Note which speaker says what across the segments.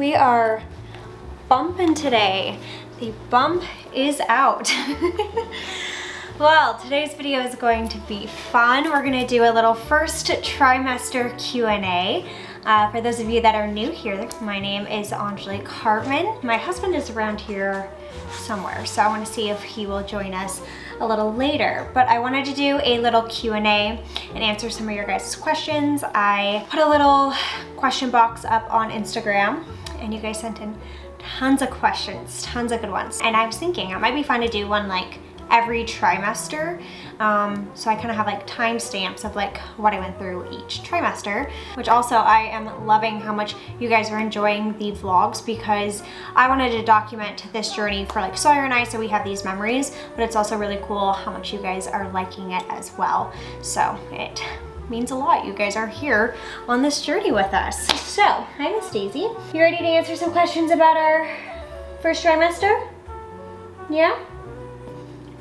Speaker 1: We are bumping today. The bump is out. Well, today's video is going to be fun. We're gonna do a little first trimester Q&A. For those of you that are new here, my name is Angelique Hartman. My husband is around here somewhere, so I want to see if he will join us a little later. But I wanted to do a little Q&A and answer some of your guys' questions. I put a little question box up on Instagram, and you guys sent in tons of questions, tons of good ones. And I was thinking it might be fun to do one like every trimester. So I kind of have like timestamps of like what I went through each trimester, which also I am loving how much you guys are enjoying the vlogs, because I wanted to document this journey for like Sawyer and I, so we have these memories, but it's also really cool how much you guys are liking it as well. So it means a lot. You guys are here on this journey with us. So, hi Miss Daisy. You ready to answer some questions about our first trimester? Yeah?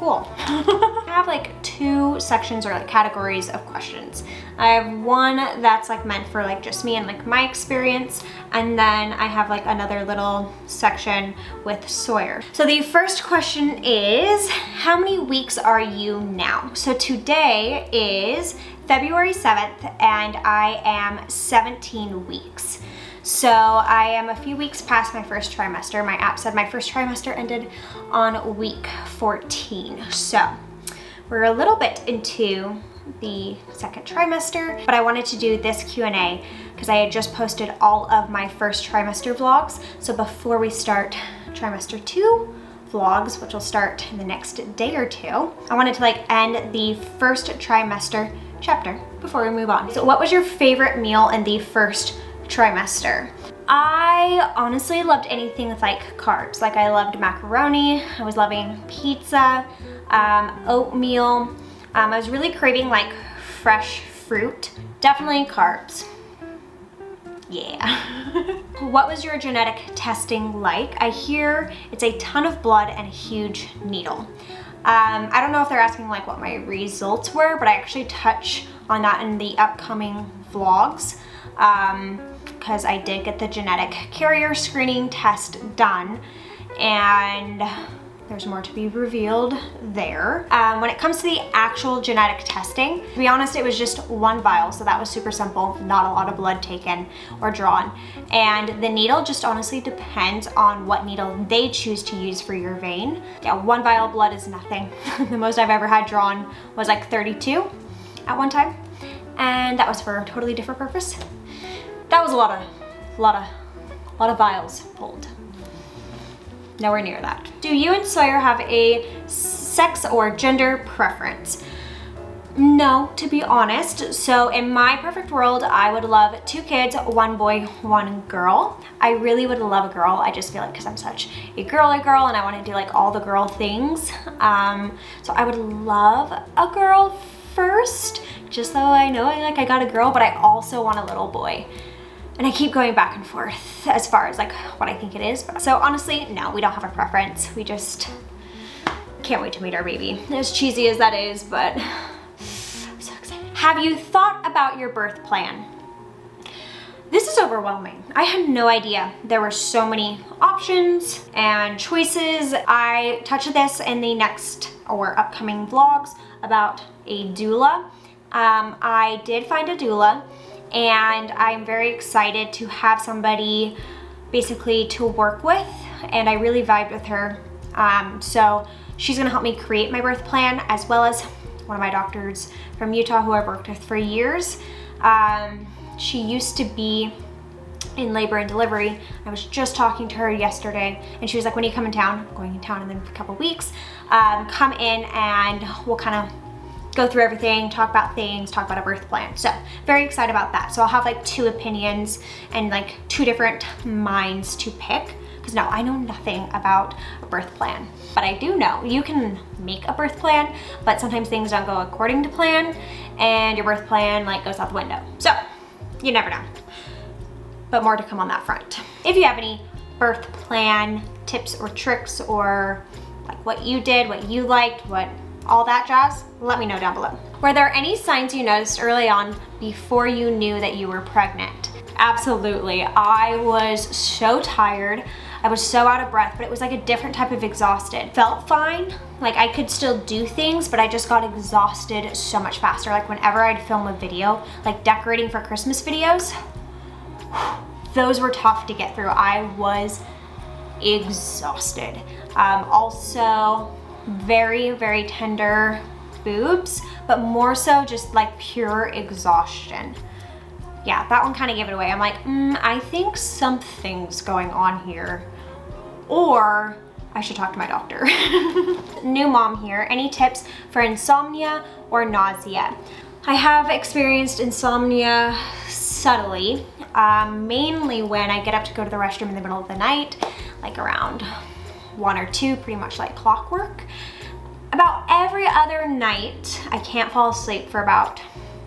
Speaker 1: Cool. I have like two sections or like categories of questions. I have one that's like meant for like just me and like my experience, and then I have like another little section with Sawyer. So the first question is, how many weeks are you now? So today is February 7th and I am 17 weeks. So I am a few weeks past my first trimester. My app said my first trimester ended on week 14. So we're a little bit into the second trimester, but I wanted to do this Q&A because I had just posted all of my first trimester vlogs. So before we start trimester 2 vlogs, which will start in the next day or two, I wanted to like end the first trimester chapter before we move on. So what was your favorite meal in the first trimester? I honestly loved anything with like carbs. Like I loved macaroni, I was loving pizza, oatmeal. I was really craving like fresh fruit. Definitely carbs. Yeah. What was your genetic testing like? I hear it's a ton of blood and a huge needle. I don't know if they're asking like what my results were, but I actually touch on that in the upcoming vlogs. Because I did get the genetic carrier screening test done, and there's more to be revealed there. When it comes to the actual genetic testing, to be honest, it was just one vial, so that was super simple, not a lot of blood taken or drawn. And the needle just honestly depends on what needle they choose to use for your vein. Yeah, one vial of blood is nothing. The most I've ever had drawn was like 32 at one time, and that was for a totally different purpose. That was a lot of vials pulled. Nowhere near that. Do you and Sawyer have a sex or gender preference? No, to be honest. So in my perfect world, I would love 2 kids, 1 boy, 1 girl. I really would love a girl. I just feel like because I'm such a girly girl and I want to do like all the girl things. So I would love a girl first, just so I know I got a girl, but I also want a little boy. And I keep going back and forth as far as like what I think it is. So honestly, no, we don't have a preference. We just can't wait to meet our baby. As cheesy as that is, but I'm so excited. Have you thought about your birth plan? This is overwhelming. I had no idea there were so many options and choices. I touched this in the next or upcoming vlogs about a doula. I did find a doula, and I'm very excited to have somebody basically to work with, and I really vibed with her. So she's gonna help me create my birth plan, as well as one of my doctors from Utah who I've worked with for years. She used to be in labor and delivery. I was just talking to her yesterday, and she was like, when you come in town, I'm going in town in a couple weeks, come in and we'll kind of go through everything, talk about things, talk about a birth plan. So very excited about that. So I'll have like 2 opinions and like 2 different minds to pick, because no, I know nothing about a birth plan, but I do know you can make a birth plan, but sometimes things don't go according to plan and your birth plan like goes out the window. So you never know, but more to come on that front. If you have any birth plan tips or tricks, or like what you did, what you liked, what all that jazz, let me know down below. Were there any signs you noticed early on before you knew that you were pregnant? Absolutely. I was so tired. I was so out of breath, but it was like a different type of exhausted. Felt fine, like I could still do things, but I just got exhausted so much faster. Like whenever I'd film a video, like decorating for Christmas videos, those were tough to get through. I was exhausted. Also, very, very tender boobs, but more so just like pure exhaustion. Yeah, that one kind of gave it away. I'm like, I think something's going on here, or I should talk to my doctor. New mom here. Any tips for insomnia or nausea? I have experienced insomnia subtly, mainly when I get up to go to the restroom in the middle of the night, like around 1 or 2, pretty much like clockwork. About every other night, I can't fall asleep for about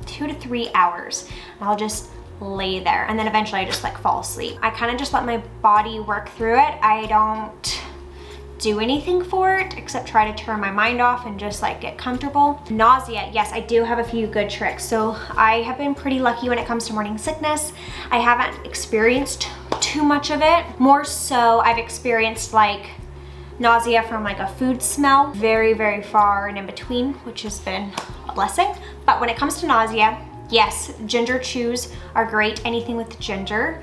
Speaker 1: 2 to 3 hours. I'll just lay there, and then eventually I just like fall asleep. I kind of just let my body work through it. I don't do anything for it except try to turn my mind off and just like get comfortable. Nausea, yes, I do have a few good tricks. So I have been pretty lucky when it comes to morning sickness. I haven't experienced too much of it. More so I've experienced like nausea from like a food smell, very, very far and in between, which has been a blessing. But when it comes to nausea, yes, ginger chews are great. Anything with ginger.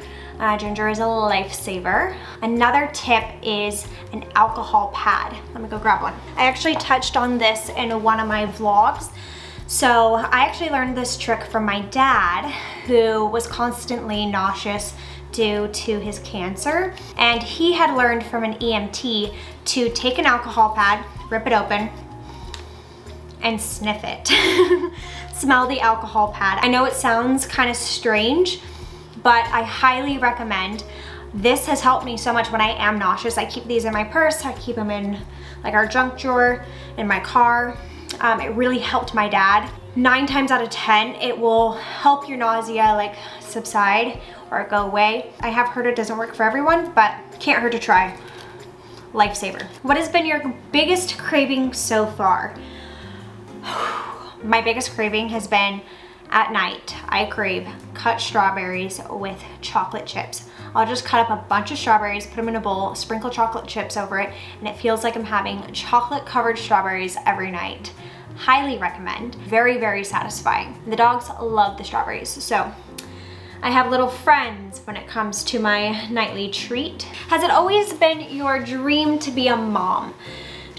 Speaker 1: Ginger is a lifesaver. Another tip is an alcohol pad. Let me go grab one. I actually touched on this in one of my vlogs. So I actually learned this trick from my dad, who was constantly nauseous due to his cancer. And he had learned from an EMT to take an alcohol pad, rip it open, and sniff it. Smell the alcohol pad. I know it sounds kind of strange, but I highly recommend. This has helped me so much when I am nauseous. I keep these in my purse. I keep them in like our junk drawer in my car. It really helped my dad. 9 times out of 10, it will help your nausea like subside or go away. I have heard it doesn't work for everyone, but can't hurt to try. Lifesaver. What has been your biggest craving so far? My biggest craving has been at night. I crave cut strawberries with chocolate chips. I'll just cut up a bunch of strawberries, put them in a bowl, sprinkle chocolate chips over it, and it feels like I'm having chocolate covered strawberries every night. Highly recommend. Very, very satisfying. The dogs love the strawberries, so I have little friends when it comes to my nightly treat. Has it always been your dream to be a mom?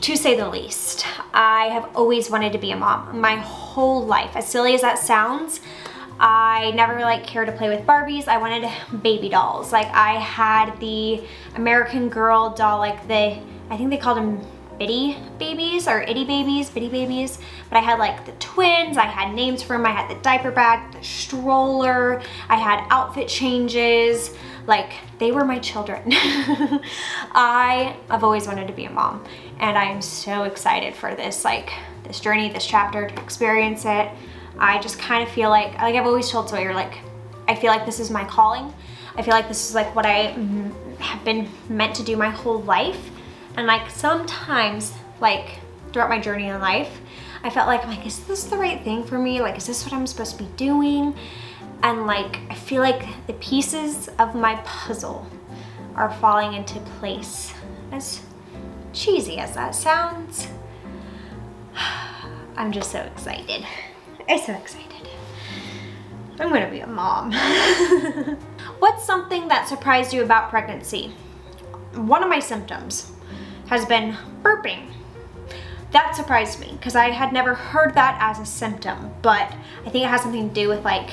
Speaker 1: To say the least. I have always wanted to be a mom my whole life. As silly as that sounds, I never like cared to play with Barbies. I wanted baby dolls. Like I had the American Girl doll, like I think they called them bitty babies or itty babies, bitty babies. But I had like the twins, I had names for them, I had the diaper bag, the stroller, I had outfit changes. Like they were my children. I've always wanted to be a mom, and I am so excited for this, like this journey, this chapter, to experience it. I just kind of feel like I've always told Sawyer, like I feel like this is my calling. I feel like this is like what I have been meant to do my whole life. And like sometimes, like throughout my journey in life, I felt like, is this the right thing for me? Like, is this what I'm supposed to be doing? And like, I feel like the pieces of my puzzle are falling into place. As cheesy as that sounds, I'm just so excited. I'm so excited. I'm gonna be a mom. What's something that surprised you about pregnancy? One of my symptoms has been burping. That surprised me because I had never heard that as a symptom, but I think it has something to do with like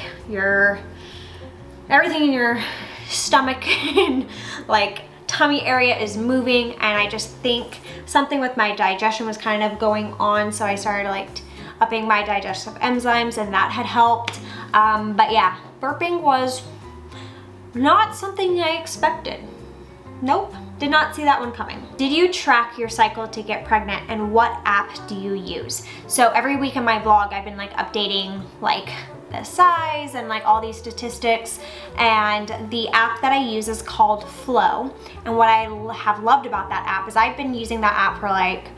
Speaker 1: everything in your stomach and like tummy area is moving, and I just think something with my digestion was kind of going on, so I started like upping my digestive enzymes, and that had helped. But yeah, burping was not something I expected. Nope, did not see that one coming. Did you track your cycle to get pregnant, and what app do you use? So every week in my vlog, I've been like updating like the size and like all these statistics, and the app that I use is called Flow. And what I have loved about that app is I've been using that app for like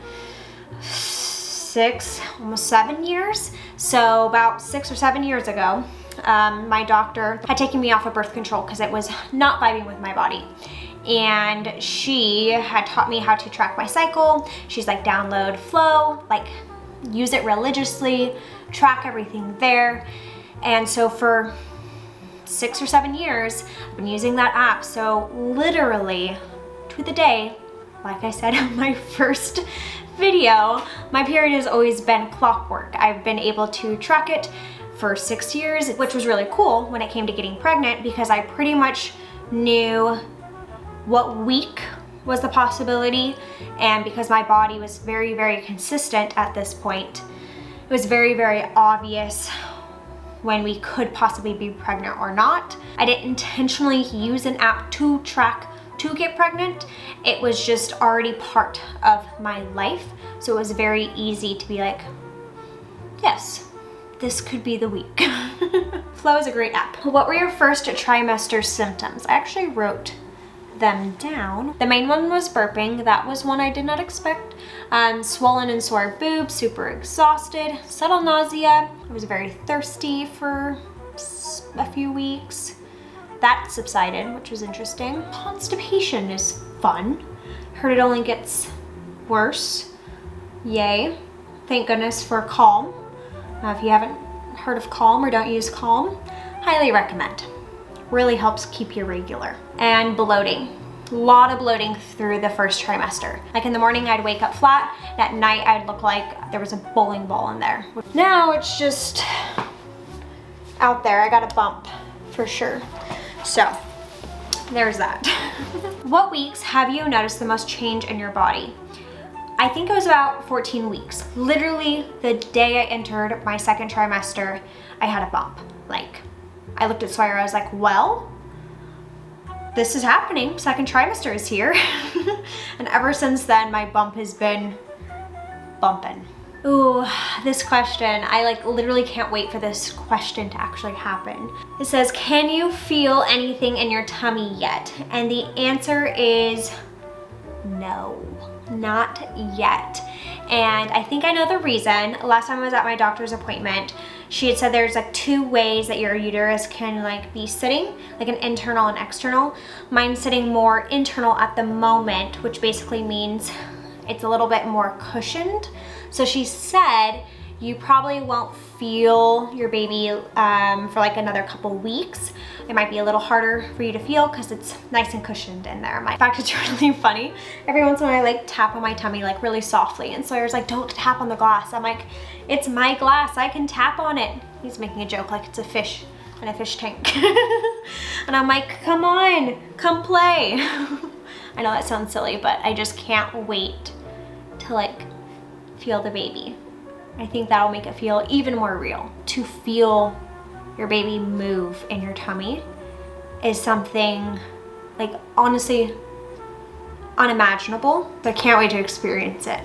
Speaker 1: 6, almost 7 years. So about 6 or 7 years ago, my doctor had taken me off of birth control because it was not vibing with my body. And she had taught me how to track my cycle. She's like, download Flow, like use it religiously, track everything there. And so for 6 or 7 years, I've been using that app. So literally to the day, like I said in my first video, my period has always been clockwork. I've been able to track it for 6 years, which was really cool when it came to getting pregnant because I pretty much knew what week was the possibility, and because my body was very, very consistent at this point, it was very, very obvious when we could possibly be pregnant or not. I didn't intentionally use an app to track to get pregnant. It was just already part of my life, so it was very easy to be like, yes, this could be the week. Flow is a great app. What were your first trimester symptoms? I actually wrote them down. The main one was burping. That was one I did not expect. Swollen and sore boobs, super exhausted, subtle nausea. I was very thirsty for a few weeks. That subsided, which was interesting. Constipation is fun. Heard it only gets worse. Yay. Thank goodness for Calm. If you haven't heard of Calm or don't use Calm, highly recommend. Really helps keep you regular. And bloating. A lot of bloating through the first trimester. Like in the morning, I'd wake up flat. And at night, I'd look like there was a bowling ball in there. Now it's just out there. I got a bump for sure. So there's that. What weeks have you noticed the most change in your body? I think it was about 14 weeks. Literally the day I entered my second trimester, I had a bump. Like, I looked at Sawyer, I was like, well, this is happening. Second trimester is here. And ever since then, my bump has been bumping. Ooh, this question, I like literally can't wait for this question to actually happen. It says, can you feel anything in your tummy yet? And the answer is no, not yet. And I think I know the reason. Last time I was at my doctor's appointment, she had said there's like 2 ways that your uterus can like be sitting, like an internal and external. Mine's sitting more internal at the moment, which basically means it's a little bit more cushioned. So she said you probably won't feel your baby for like another couple weeks. It might be a little harder for you to feel because it's nice and cushioned in there. In fact, it's really funny. Every once in a while I like tap on my tummy like really softly, and Sawyer's like, don't tap on the glass. I'm like, it's my glass, I can tap on it. He's making a joke like it's a fish in a fish tank. And I'm like, come on, come play. I know that sounds silly, but I just can't wait to like feel the baby. I think that'll make it feel even more real. To feel your baby move in your tummy is something like honestly unimaginable. So I can't wait to experience it.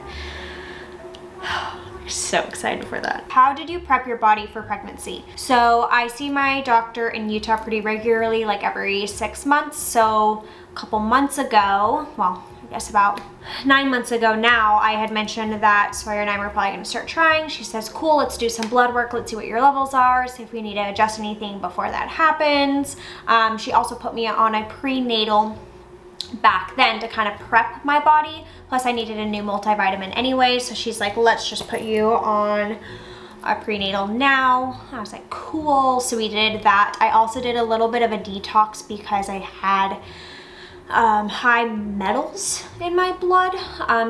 Speaker 1: I'm so excited for that. How did you prep your body for pregnancy? So I see my doctor in Utah pretty regularly, like every 6 months. So a couple months ago, well, I guess about 9 months ago now, I had mentioned that Sawyer and I were probably gonna start trying. She says, cool, let's do some blood work. Let's see what your levels are, see if we need to adjust anything before that happens. She also put me on a prenatal back then to kind of prep my body. Plus I needed a new multivitamin anyway. So she's like, let's just put you on a prenatal now. I was like, cool. So we did that. I also did a little bit of a detox because I had high metals in my blood.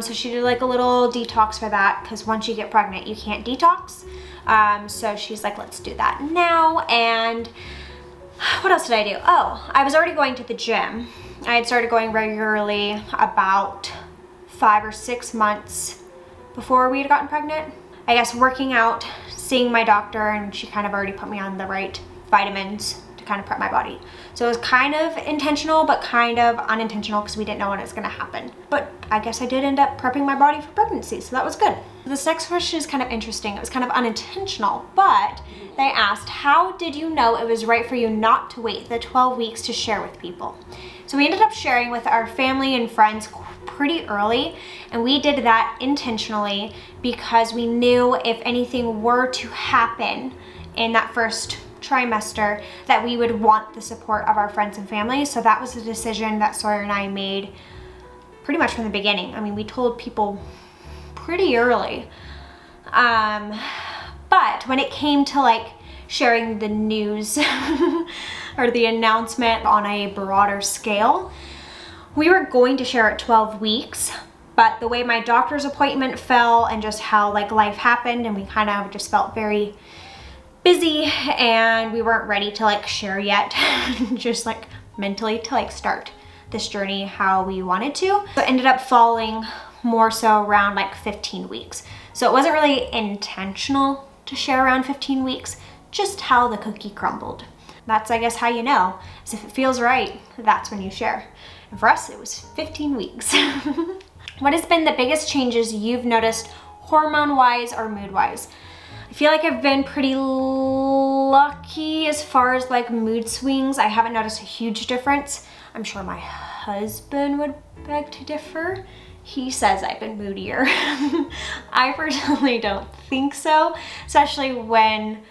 Speaker 1: So she did like a little detox for that because once you get pregnant, you can't detox. So she's like, let's do that now. And what else did I do? Oh, I was already going to the gym. I had started going regularly about 5 or 6 months before we had gotten pregnant. I guess working out, seeing my doctor, and she kind of already put me on the right vitamins to kind of prep my body. So it was kind of intentional, but kind of unintentional because we didn't know when it was gonna happen. But I guess I did end up prepping my body for pregnancy, so that was good. This next question is kind of interesting. It was kind of unintentional, but they asked, how did you know it was right for you not to wait the 12 weeks to share with people? So we ended up sharing with our family and friends pretty early, and we did that intentionally because we knew if anything were to happen in that first trimester that we would want the support of our friends and family. So that was a decision that Sawyer and I made pretty much from the beginning. I mean, we told people pretty early. But when it came to like sharing the news or the announcement on a broader scale, we were going to share at 12 weeks, but the way my doctor's appointment fell and just how like life happened, and we kind of just felt very busy and we weren't ready to like share yet, just like mentally to like start this journey how we wanted to. So it ended up falling more so around like 15 weeks. So it wasn't really intentional to share around 15 weeks, just how the cookie crumbled. That's, I guess, how you know, is if it feels right, that's when you share. And for us, it was 15 weeks. What has been the biggest changes you've noticed hormone-wise or mood-wise? I feel like I've been pretty lucky as far as like mood swings. I haven't noticed a huge difference. I'm sure my husband would beg to differ. He says I've been moodier. I personally don't think so, especially when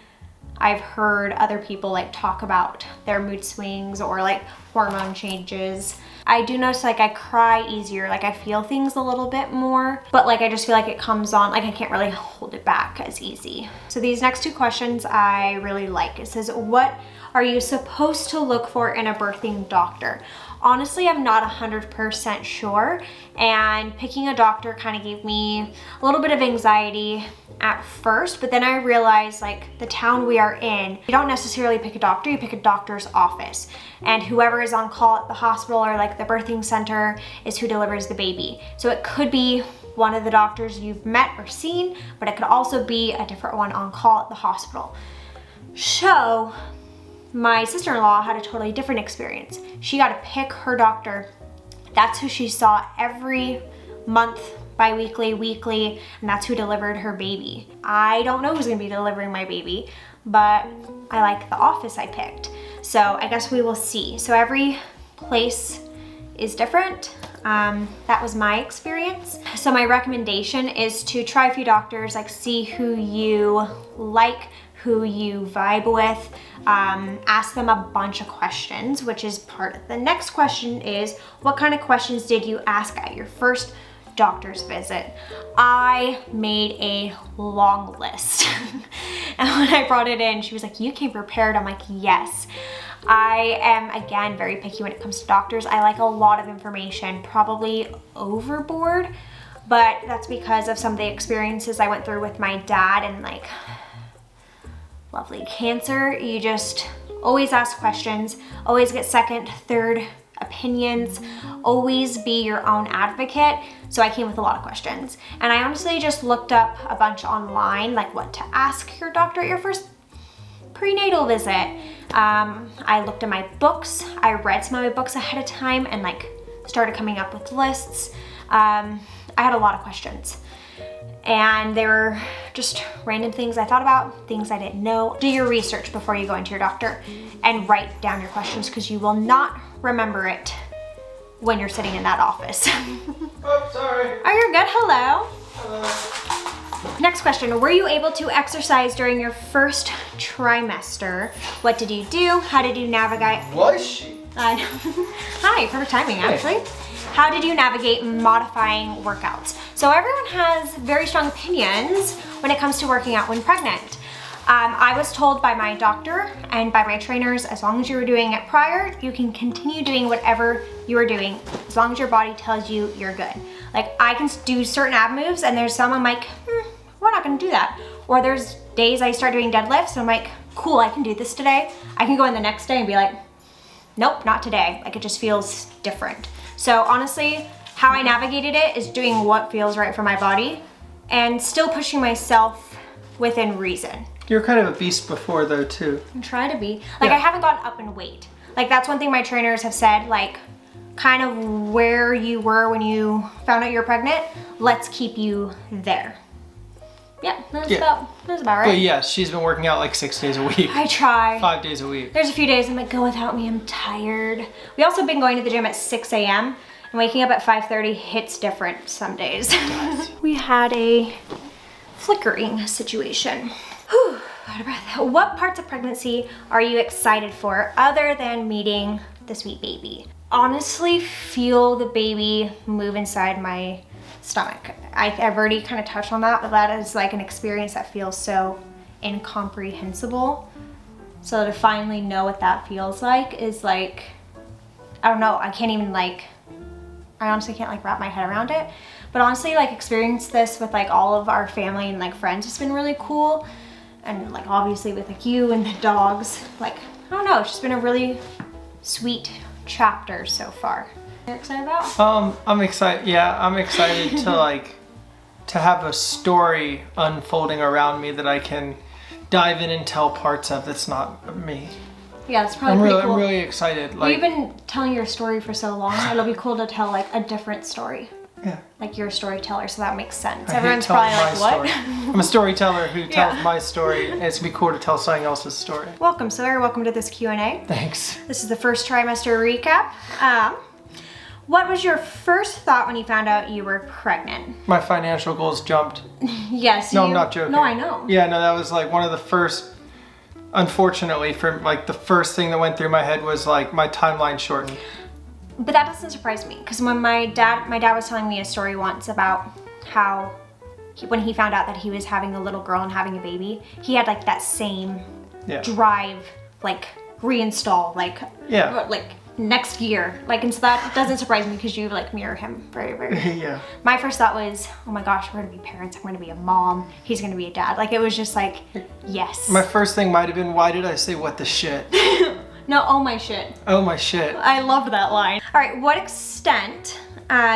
Speaker 1: I've heard other people like talk about their mood swings or like hormone changes. I do notice like I cry easier, like I feel things a little bit more, but like I just feel like it comes on, like I can't really hold it back as easy. So these next two questions I really like. It says, what are you supposed to look for in a birthing doctor? Honestly, I'm not 100% sure, and picking a doctor kind of gave me a little bit of anxiety at first, but then I realized like the town we are in, you don't necessarily pick a doctor, you pick a doctor's office, and whoever is on call at the hospital or like the birthing center is who delivers the baby. So it could be one of the doctors you've met or seen, but it could also be a different one on call at the hospital. So my sister-in-law had a totally different experience. She got to pick her doctor. That's who she saw every month, bi-weekly, weekly, and that's who delivered her baby. I don't know who's gonna be delivering my baby, but I like the office I picked. So I guess we will see. So every place is different. That was my experience. So my recommendation is to try a few doctors, like see who you like, who you vibe with, ask them a bunch of questions, which is part of the next question is, what kind of questions did you ask at your first doctor's visit? I made a long list. And when I brought it in, she was like, you came prepared. I'm like, yes. I am, again, very picky when it comes to doctors. I like a lot of information, probably overboard, but that's because of some of the experiences I went through with my dad and like lovely cancer. You just always ask questions, always get second, third opinions, always be your own advocate. So I came with a lot of questions. And I honestly just looked up a bunch online, like what to ask your doctor at your first prenatal visit. I looked at my books. I read some of my books ahead of time and like started coming up with lists. I had a lot of questions. And they were just random things I thought about, things I didn't know. Do your research before you go into your doctor and write down your questions because you will not remember it when you're sitting in that office.
Speaker 2: Oh, sorry.
Speaker 1: Oh, you're good. Hello.
Speaker 2: Hello.
Speaker 1: Next question. Were you able to exercise during your first trimester? What did you do? How did you navigate?
Speaker 2: Was she?
Speaker 1: Hi, perfect timing actually. How did you navigate modifying workouts? So everyone has very strong opinions when it comes to working out when pregnant. I was told by my doctor and by my trainers, as long as you were doing it prior, you can continue doing whatever you are doing, as long as your body tells you you're good. Like I can do certain ab moves and there's some I'm like, we're not gonna do that. Or there's days I start doing deadlifts and I'm like, cool, I can do this today. I can go in the next day and be like, nope, not today. Like it just feels different. So honestly, how I navigated it is doing what feels right for my body and still pushing myself within reason.
Speaker 2: You're kind of a beast before though too.
Speaker 1: I'm trying to be. Like I haven't gone up in weight. Like that's one thing my trainers have said, like kind of where you were when you found out you're pregnant, let's keep you there. Yeah, that's about right.
Speaker 2: But yeah, she's been working out like 6 days a week.
Speaker 1: I try.
Speaker 2: 5 days a week.
Speaker 1: There's a few days I'm like, go without me, I'm tired. We also been going to the gym at 6 a.m. and waking up at 5:30 hits different some days. We had a flickering situation. Whew. out of breath. What parts of pregnancy are you excited for other than meeting the sweet baby? Honestly, feel the baby move inside my stomach. I've already kind of touched on that, but that is like an experience that feels so incomprehensible. So to finally know what that feels like is like, I don't know, I honestly can't like wrap my head around it. But honestly, like experience this with like all of our family and like friends has been really cool. And like obviously with like you and the dogs, like, I don't know, it's just been a really sweet chapter so far. You're excited about?
Speaker 2: I'm excited. Yeah, I'm excited to like to have a story unfolding around me that I can dive in and tell parts of. That's not me.
Speaker 1: Yeah, it's probably pretty cool.
Speaker 2: I'm really excited. Like,
Speaker 1: you've been telling your story for so long. It'll be cool to tell like a different story.
Speaker 2: Yeah.
Speaker 1: Like you're a storyteller, so that makes sense.
Speaker 2: I
Speaker 1: Everyone's
Speaker 2: hate telling
Speaker 1: probably like,
Speaker 2: my
Speaker 1: what?
Speaker 2: story. I'm a storyteller who tells my story, and it's gonna be cool to tell somebody else's story.
Speaker 1: Welcome, Sawyer. Welcome to this Q&A.
Speaker 2: Thanks.
Speaker 1: This is the first trimester recap. What was your first thought when you found out you were pregnant?
Speaker 2: My financial goals jumped.
Speaker 1: Yes.
Speaker 2: No, I'm not joking.
Speaker 1: No, I know.
Speaker 2: Yeah, no, that was like one of the first, unfortunately, for like the first thing that went through my head was like my timeline shortened.
Speaker 1: But that doesn't surprise me, because when my dad was telling me a story once about how when he found out that he was having a little girl and having a baby, he had like that same drive, like reinstall, like next year, like, and so that doesn't surprise me because you like mirror him very, very.
Speaker 2: Yeah.
Speaker 1: My first thought was, oh my gosh, we're gonna be parents. I'm gonna be a mom. He's gonna be a dad. Like it was just like, yes.
Speaker 2: My first thing might have been, why did I say what the shit?
Speaker 1: No, oh my shit.
Speaker 2: Oh my shit.
Speaker 1: I loved that line. All right, what extent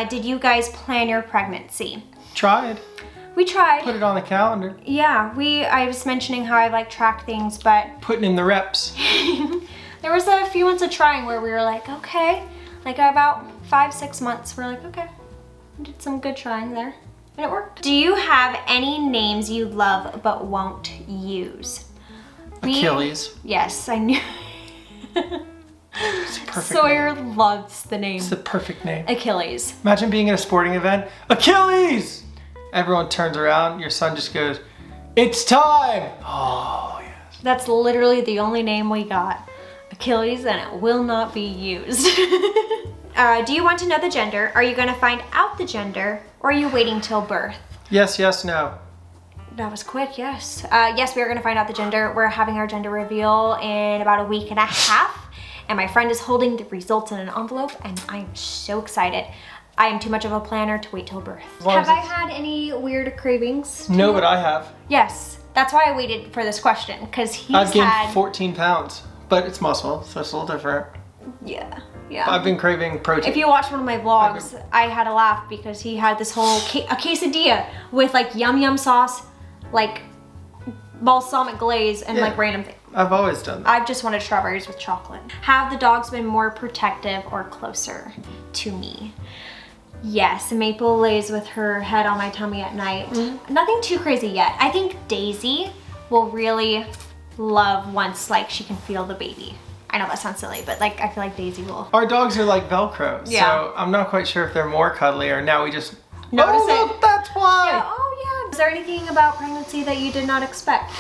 Speaker 1: did you guys plan your pregnancy?
Speaker 2: Tried.
Speaker 1: We tried.
Speaker 2: Put it on the calendar.
Speaker 1: Yeah, I was mentioning how I like track things, but
Speaker 2: putting in the reps.
Speaker 1: there was a few months of trying where we were like, okay, like about 5-6 months, we're like, okay, we did some good trying there, and it worked. Do you have any names you love but won't use?
Speaker 2: Achilles.
Speaker 1: Yes, I knew.
Speaker 2: It's a perfect
Speaker 1: Sawyer
Speaker 2: name.
Speaker 1: loves the name.
Speaker 2: It's the perfect name.
Speaker 1: Achilles.
Speaker 2: Imagine being at a sporting event. Achilles! Everyone turns around. Your son just goes, it's time! Oh, yes.
Speaker 1: That's literally the only name we got. Achilles, and it will not be used. Do you want to know the gender? Are you going to find out the gender, or are you waiting till birth?
Speaker 2: Yes, yes, no.
Speaker 1: That was quick, yes. Yes, we are gonna find out the gender. We're having our gender reveal in about a week and a half, and my friend is holding the results in an envelope, and I'm so excited. I am too much of a planner to wait till birth. Have I had any weird cravings?
Speaker 2: No, but I have.
Speaker 1: Yes, that's why I waited for this question, because
Speaker 2: I've gained 14 pounds, but it's muscle, so it's a little different.
Speaker 1: Yeah. Yeah.
Speaker 2: I've been craving protein.
Speaker 1: If you watch one of my vlogs, I had a laugh because he had this whole a quesadilla with like yum yum sauce, like balsamic glaze, and like random things.
Speaker 2: I've always done that.
Speaker 1: I've just wanted strawberries with chocolate. Have the dogs been more protective or closer to me? Yes, Maple lays with her head on my tummy at night. Nothing too crazy yet. I think Daisy will really love once like she can feel the baby. I know that sounds silly, but like I feel like Daisy will.
Speaker 2: Our dogs are like Velcro, so I'm not quite sure if they're more cuddly or now we just notice it. Look, that's why.
Speaker 1: Yeah. Oh yeah. Is there anything about pregnancy that you did not expect?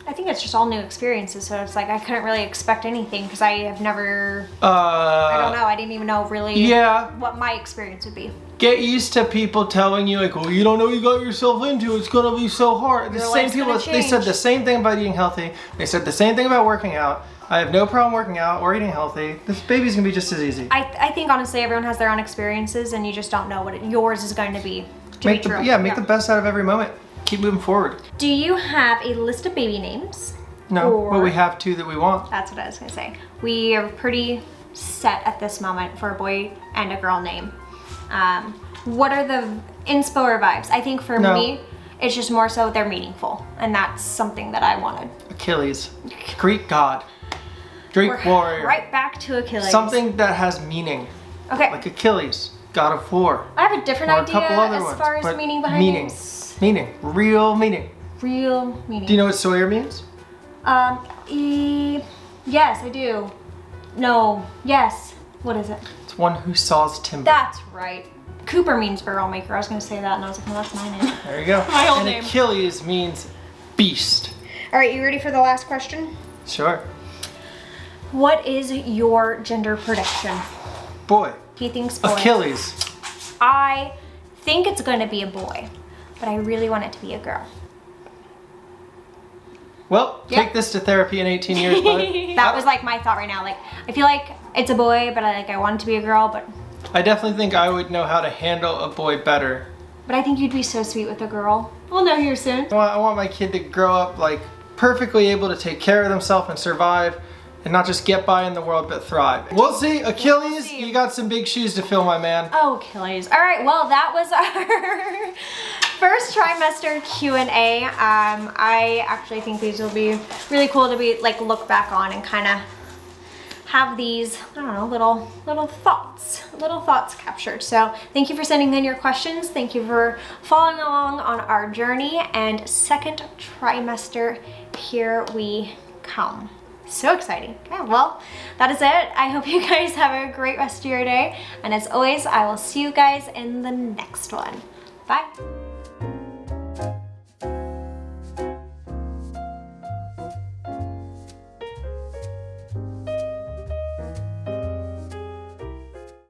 Speaker 1: I think it's just all new experiences, so it's like I couldn't really expect anything because I have never. I don't know. I didn't even know really. What my experience would be.
Speaker 2: Get used to people telling you like, "Oh, you don't know what you got yourself into. It's gonna be so hard." The same people. They said the same thing about eating healthy. They said the same thing about working out. I have no problem working out or eating healthy. This baby's gonna be just as easy.
Speaker 1: I think honestly everyone has their own experiences and you just don't know what yours is going to be.
Speaker 2: Make the best out of every moment. Keep moving forward.
Speaker 1: Do you have a list of baby names?
Speaker 2: No, but we have two that we want.
Speaker 1: That's what I was gonna say. We are pretty set at this moment for a boy and a girl name. What are the inspo or vibes? I think for me, it's just more so they're meaningful, and that's something that I wanted.
Speaker 2: Achilles, Greek god. Greek warrior.
Speaker 1: Right back to Achilles.
Speaker 2: Something that has meaning.
Speaker 1: Okay.
Speaker 2: Like Achilles, god of war.
Speaker 1: I have a different idea as far as meaning behind names.
Speaker 2: Meaning. Real meaning.
Speaker 1: Real meaning.
Speaker 2: Do you know what Sawyer means?
Speaker 1: Yes, I do. No. Yes. What is it?
Speaker 2: It's one who saws timber.
Speaker 1: That's right. Cooper means barrel maker. I was going to say that and I was like, no, that's my name.
Speaker 2: There you go.
Speaker 1: My whole name.
Speaker 2: Achilles means beast.
Speaker 1: All right, you ready for the last question?
Speaker 2: Sure.
Speaker 1: What is your gender prediction?
Speaker 2: Boy.
Speaker 1: He thinks boy.
Speaker 2: Achilles.
Speaker 1: I think it's going to be a boy, but I really want it to be a girl.
Speaker 2: Well, take this to therapy in 18 years, bud.
Speaker 1: That was like my thought right now. Like, I feel like it's a boy, but I want it to be a girl, but...
Speaker 2: I definitely think I would know how to handle a boy better.
Speaker 1: But I think you'd be so sweet with a girl. We'll know here soon.
Speaker 2: I want my kid to grow up like perfectly able to take care of themselves and survive and not just get by in the world, but thrive. We'll see. Achilles, you got some big shoes to fill, my man.
Speaker 1: Oh, Achilles. All right, well, that was our first trimester Q&A. I actually think these will be really cool to be like look back on and kind of have these, I don't know, little thoughts captured. So thank you for sending in your questions. Thank you for following along on our journey, and second trimester, here we come. So exciting. Okay, well, that is it. I hope you guys have a great rest of your day. And as always, I will see you guys in the next one. Bye.